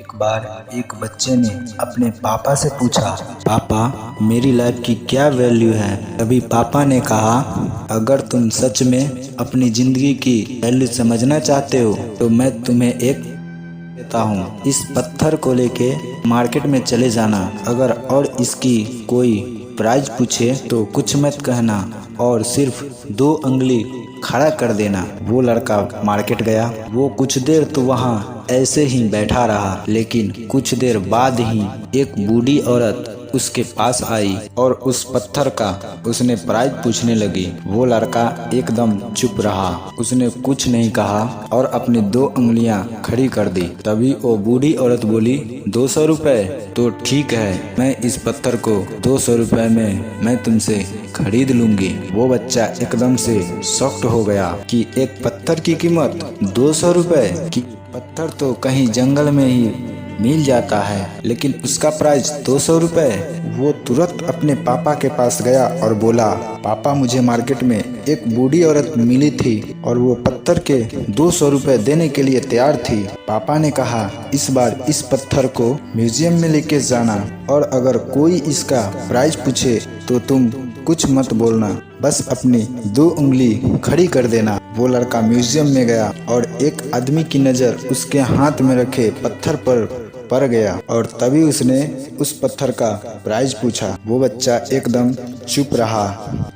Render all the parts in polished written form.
एक बार एक बच्चे ने अपने पापा से पूछा, पापा मेरी लाइफ की क्या वैल्यू है। तभी पापा ने कहा, अगर तुम सच में अपनी जिंदगी की वैल्यू समझना चाहते हो तो मैं तुम्हें एक देता हूँ। इस पत्थर को लेके मार्केट में चले जाना, अगर और इसकी कोई प्राइस पूछे तो कुछ मत कहना और सिर्फ 2 उंगली खड़ा कर देना। वो लड़का मार्केट गया। वो कुछ देर तो वहाँ ऐसे ही बैठा रहा, लेकिन कुछ देर बाद ही एक बूढ़ी औरत उसके पास आई और उस पत्थर का उसने प्राइस पूछने लगी। वो लड़का एकदम चुप रहा, उसने कुछ नहीं कहा और अपनी 2 उंगलियां खड़ी कर दी। तभी वो बूढ़ी औरत बोली, 200 रुपए? तो ठीक है, मैं इस पत्थर को 200 रुपए में मैं तुमसे खरीद लूंगी। वो बच्चा एकदम से शॉक्ड हो गया कि एक पत्थर की कीमत 200 रुपए की। पत्थर तो कहीं जंगल में ही मिल जाता है, लेकिन उसका प्राइस 200 रुपए। वो तुरंत अपने पापा के पास गया और बोला, पापा मुझे मार्केट में एक बूढ़ी औरत मिली थी और वो पत्थर के 200 रुपए देने के लिए तैयार थी। पापा ने कहा, इस बार इस पत्थर को म्यूजियम में लेके जाना और अगर कोई इसका प्राइस पूछे तो तुम कुछ मत बोलना, बस अपनी 2 उंगली खड़ी कर देना। वो लड़का म्यूजियम में गया और एक आदमी की नज़र उसके हाथ में रखे पत्थर पर पड़ गया और तभी उसने उस पत्थर का प्राइस पूछा। वो बच्चा एकदम चुप रहा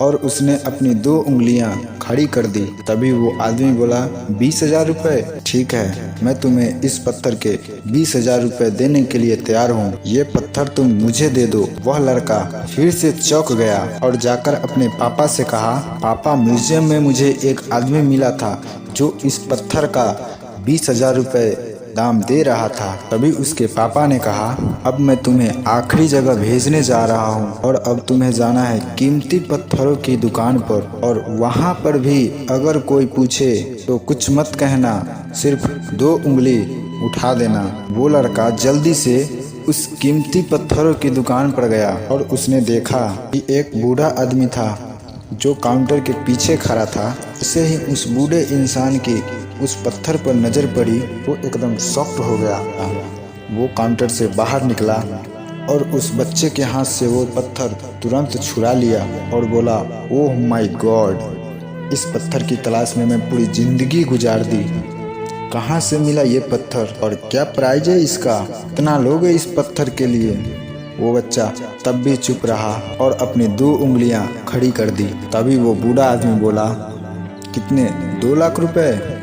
और उसने अपनी 2 उंगलियां खड़ी कर दी। तभी वो आदमी बोला, 20,000 रुपए? ठीक है, मैं तुम्हें इस पत्थर के 20,000 रुपए देने के लिए तैयार हूँ। ये पत्थर तुम मुझे दे दो। वह लड़का फिर से चौंक गया और जाकर अपने पापा से कहा, पापा म्यूजियम में मुझे एक आदमी मिला था जो इस पत्थर का 20,000 रुपए दाम दे रहा था। तभी उसके पापा ने कहा, अब मैं तुम्हें आखिरी जगह भेजने जा रहा हूँ और अब तुम्हें जाना है कीमती पत्थरों की दुकान पर और वहाँ पर भी अगर कोई पूछे तो कुछ मत कहना, सिर्फ 2 उंगली उठा देना। वो लड़का जल्दी से उस कीमती पत्थरों की दुकान पर गया और उसने देखा कि एक बूढ़ा आदमी था जो काउंटर के पीछे खड़ा था। इसे ही उस बूढ़े इंसान की उस पत्थर पर नज़र पड़ी। वो एकदम शॉक्ड हो गया। वो काउंटर से बाहर निकला और उस बच्चे के हाथ से वो पत्थर तुरंत छुड़ा लिया और बोला, ओह माय गॉड, इस पत्थर की तलाश में मैं पूरी ज़िंदगी गुजार दी। कहाँ से मिला ये पत्थर और क्या प्राइस है इसका? कितना लोगे इस पत्थर के लिए? वो बच्चा तब भी चुप रहा और अपनी 2 उंगलियां खड़ी कर दी। तभी वो बूढ़ा आदमी बोला, कितने? 2 लाख रुपए?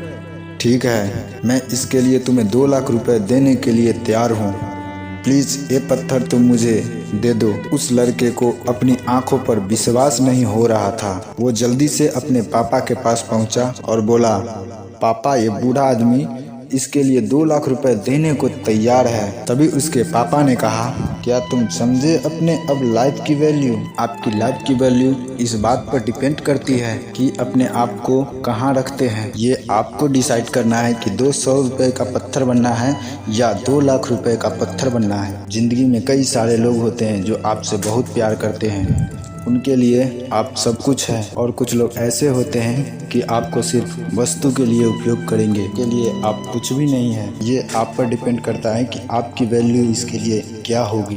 ठीक है, मैं इसके लिए तुम्हें 2 लाख रुपए देने के लिए तैयार हूँ। प्लीज़ ये पत्थर तुम मुझे दे दो। उस लड़के को अपनी आंखों पर विश्वास नहीं हो रहा था। वो जल्दी से अपने पापा के पास पहुँचा और बोला, पापा ये बूढ़ा आदमी इसके लिए 2 लाख रुपए देने को तैयार है। तभी उसके पापा ने कहा, क्या तुम समझे अपने अब लाइफ की वैल्यू? आपकी लाइफ की वैल्यू इस बात पर डिपेंड करती है कि अपने आप को कहाँ रखते हैं। ये आपको डिसाइड करना है कि 200 रुपए का पत्थर बनना है या 2 लाख रुपए का पत्थर बनना है। जिंदगी में कई सारे लोग होते हैं जो आपसे बहुत प्यार करते हैं, उनके लिए आप सब कुछ है, और कुछ लोग ऐसे होते हैं कि आपको सिर्फ वस्तु के लिए उपयोग करेंगे, के लिए आप कुछ भी नहीं है। ये आप पर डिपेंड करता है कि आपकी वैल्यू इसके लिए क्या होगी।